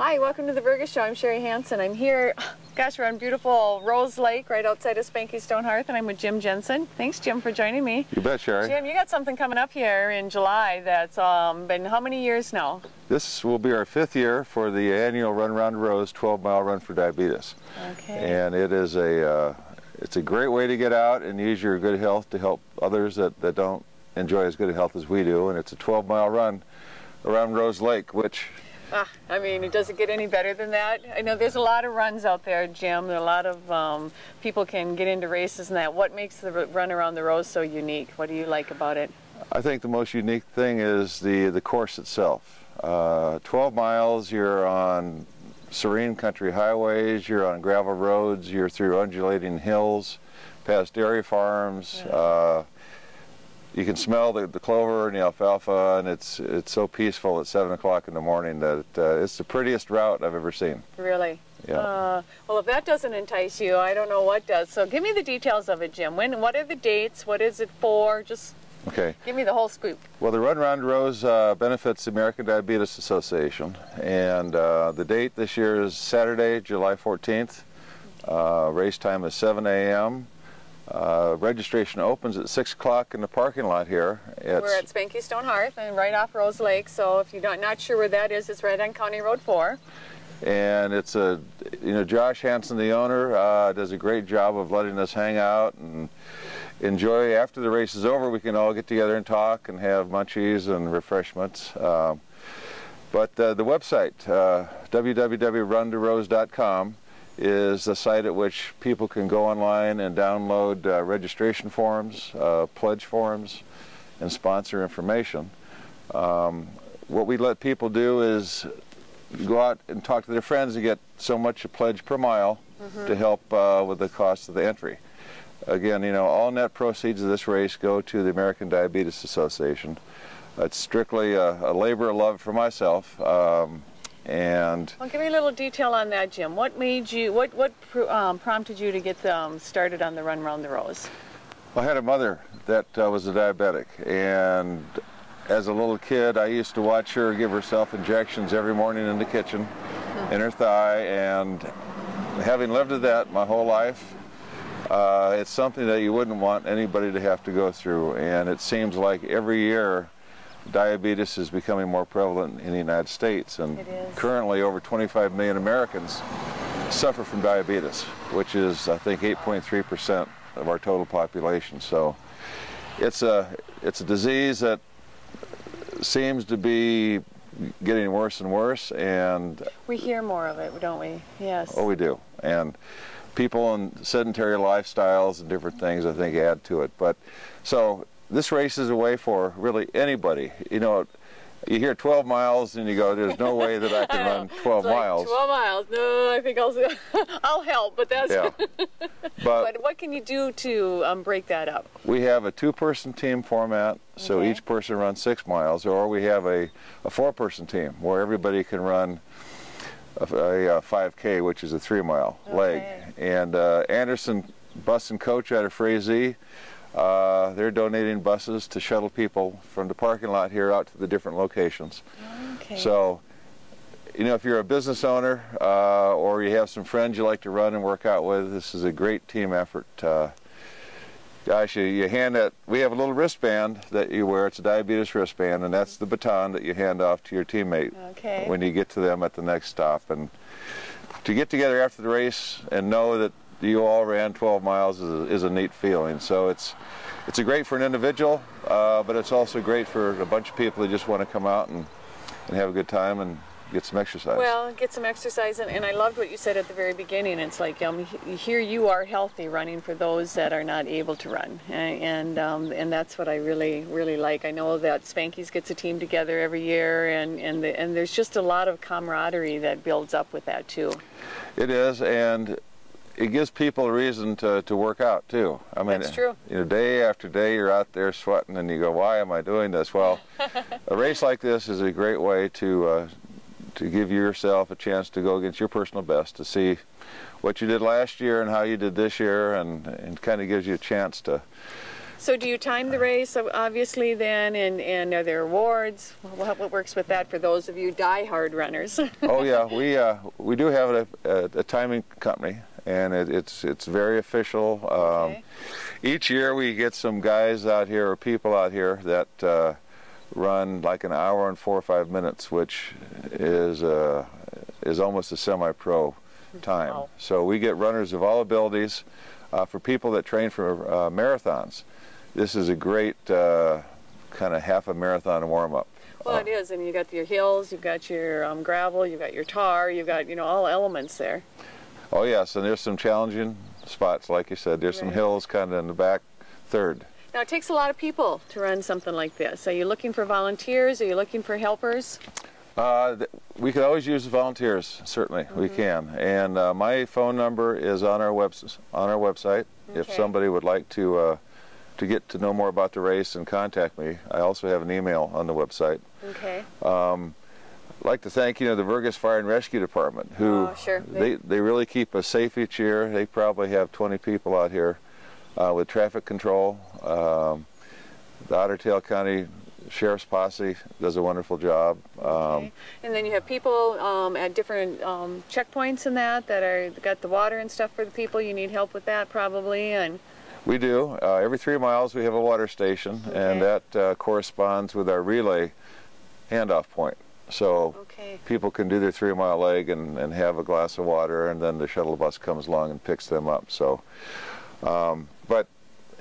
Hi, welcome to the Vergas Show. I'm Sherry Hansen. I'm here, gosh, we're on beautiful Rose Lake right outside of Spanky Stone Hearth, and I'm with Jim Jensen. Thanks, Jim, for joining me. You bet, Sherry. Jim, you got something coming up here in July that's been how many years now? This will be our 5th year for the annual Run Around Rose 12-mile run for diabetes. Okay. And it is it's a great way to get out and use your good health to help others that don't enjoy as good a health as we do. And it's a 12-mile run around Rose Lake, which... I mean, it doesn't get any better than that. I know there's a lot of runs out there, Jim. There are a lot of people can get into races and that. What makes the run around the Rose so unique? What do you like about it? I think the most unique thing is the course itself. 12 miles, you're on serene country highways, you're on gravel roads, you're through undulating hills, past dairy farms. Yeah. You can smell the clover and the alfalfa, and it's so peaceful at 7 o'clock in the morning that it's the prettiest route I've ever seen. Really? Yeah. Well, if that doesn't entice you, I don't know what does. So give me the details of it, Jim. What are the dates? What is it for? Just give me the whole scoop. Well, the Run Around Rose benefits the American Diabetes Association, and the date this year is Saturday, July 14th. Race time is 7 a.m. Registration opens at 6 o'clock in the parking lot here. We're at Spanky Stone Hearth and right off Rose Lake, so if you're not sure where that is, it's right on County Road 4. And it's Josh Hansen, the owner, does a great job of letting us hang out and enjoy. After the race is over, we can all get together and talk and have munchies and refreshments. But the website, www.runtorose.com, is the site at which people can go online and download registration forms, pledge forms, and sponsor information. What we let people do is go out and talk to their friends and get so much a pledge per mile to help with the cost of the entry. Again, all net proceeds of this race go to the American Diabetes Association. It's strictly a labor of love for myself. Well, give me a little detail on that, Jim. What made you, what prompted you to get started on the Run Around the Rose? Well, I had a mother that was a diabetic, and as a little kid, I used to watch her give herself injections every morning in the kitchen, in her thigh, and having lived with that my whole life, it's something that you wouldn't want anybody to have to go through, and it seems like every year diabetes is becoming more prevalent in the United States, and currently over 25 million Americans suffer from diabetes, which is, I think, 8.3% of our total population. So it's a disease that seems to be getting worse and worse, and we hear more of it, don't we? Yes. Oh, we do. And people in sedentary lifestyles and different things, I think, add to it. But so this race is a way for really anybody. You hear 12 miles and you go, there's no way that I can run 12 miles. 12 miles. No, I think I'll help, but that's... Yeah. But what can you do to break that up? We have a 2-person team format, so each person runs 6 miles, or we have a 4-person team where everybody can run a 5K, which is a 3-mile leg. And Anderson Bus and Coach out of Frazee, they're donating buses to shuttle people from the parking lot here out to the different locations. So, if you're a business owner or you have some friends you like to run and work out with, this is a great team effort. Gosh, you hand that, we have a little wristband that you wear. It's a diabetes wristband, and that's the baton that you hand off to your teammate when you get to them at the next stop. And to get together after the race and know that you all ran 12 miles is a neat feeling. So it's great for an individual, but it's also great for a bunch of people who just want to come out and have a good time and get some exercise. Well, get some exercise, and I loved what you said at the very beginning. It's like here you are healthy, running for those that are not able to run, and that's what I really like. I know that Spanky's gets a team together every year, and there's just a lot of camaraderie that builds up with that too. It is, and it gives people a reason to work out too. I mean, that's true. Day after day you're out there sweating and you go, why am I doing this? Well, a race like this is a great way to give yourself a chance to go against your personal best, to see what you did last year and how you did this year, and kind of gives you a chance to So do you time the race, obviously, then, and are there awards? What works with that for those of you die-hard runners? Oh yeah, we do have a timing company, and it's very official. Okay. Each year we get some guys out here, or people out here, that run like an hour and 4 or 5 minutes, which is almost a semi-pro time. Wow. So we get runners of all abilities. For people that train for marathons, this is a great kind of half a marathon warm-up. Well, it is, and you got your hills, you've got your gravel, you've got your tar, you've got, you know, all elements there. Oh yes, and there's some challenging spots, like you said. There's some hills kind of in the back third. Now, it takes a lot of people to run something like this. Are you looking for volunteers? Are you looking for helpers? We could always use volunteers, certainly. We can. And my phone number is on our website. Okay. If somebody would like to get to know more about the race and contact me, I also have an email on the website. Okay. I'd like to thank, the Vergas Fire and Rescue Department, who they really keep us safe each year. They probably have 20 people out here with traffic control. The Otter Tail County Sheriff's Posse does a wonderful job. Okay. And then you have people at different checkpoints and that are got the water and stuff for the people. You need help with that probably. And we do. Every 3 miles we have a water station, and that corresponds with our relay handoff point. So people can do their 3-mile leg and have a glass of water, and then the shuttle bus comes along and picks them up. So, but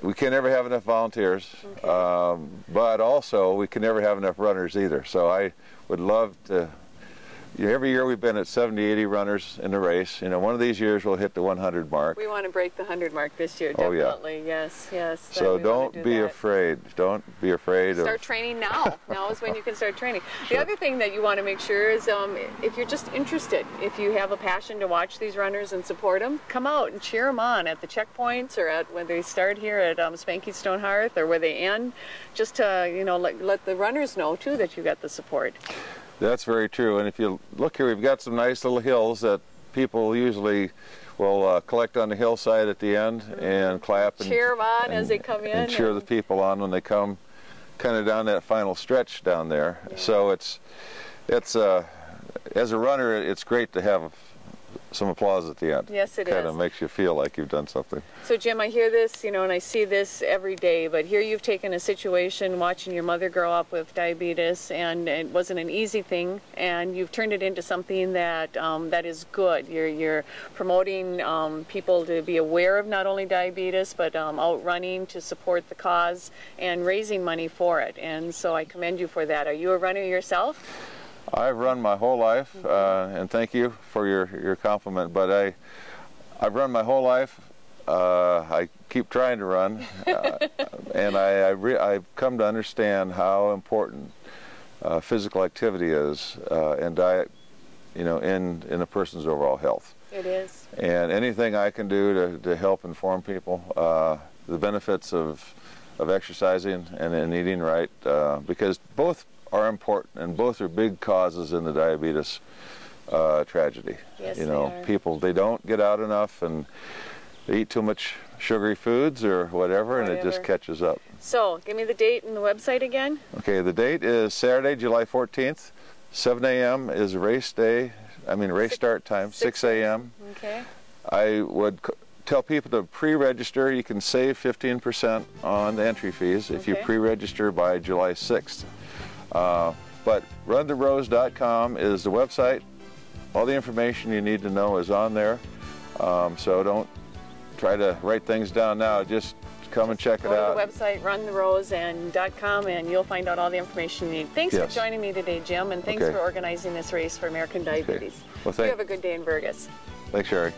we can never have enough volunteers, but also we can never have enough runners either. So I would love to, every year we've been at 70, 80 runners in the race. One of these years we'll hit the 100 mark. We want to break the 100 mark this year, definitely. Oh, yeah. Yes. So don't be afraid. Don't be afraid. Start training now. Now is when you can start training. The other thing that you want to make sure is if you're just interested, if you have a passion to watch these runners and support them, come out and cheer them on at the checkpoints or at when they start here at Spanky Stone Hearth or where they end, just to let the runners know too that you got the support. That's very true, and if you look here, we've got some nice little hills that people usually will collect on the hillside at the end and clap and cheer them on as they come in, and cheer the people on when they come kind of down that final stretch down there. Yeah. So it's as a runner, it's great to have some applause at the end. Yes, it is. Kind of makes you feel like you've done something. So Jim, I hear this, and I see this every day, but here you've taken a situation watching your mother grow up with diabetes, and it wasn't an easy thing, and you've turned it into something that that is good. You're promoting people to be aware of not only diabetes, but out running to support the cause and raising money for it, and so I commend you for that. Are you a runner yourself? I've run my whole life, and thank you for your compliment, but I've run my whole life. I keep trying to run, and I've come to understand how important physical activity is and diet, in a person's overall health. It is. And anything I can do to help inform people the benefits of exercising and eating right, because both are important, and both are big causes in the diabetes tragedy. Yes, people, they don't get out enough, and they eat too much sugary foods or whatever, and it just catches up. So, give me the date and the website again. Okay, the date is Saturday, July 14th. 7 a.m. is race start time, 6 a.m. Okay. I would tell people to pre-register. You can save 15% on the entry fees if you pre-register by July 6th. But runtherows.com is the website. All the information you need to know is on there. So don't try to write things down now. Just come and check it out. Go to the website, runtherows.com, and you'll find out all the information you need. Thanks for joining me today, Jim, and thanks for organizing this race for American Diabetes. Well, you have a good day in Vergas. Thanks, Sherry.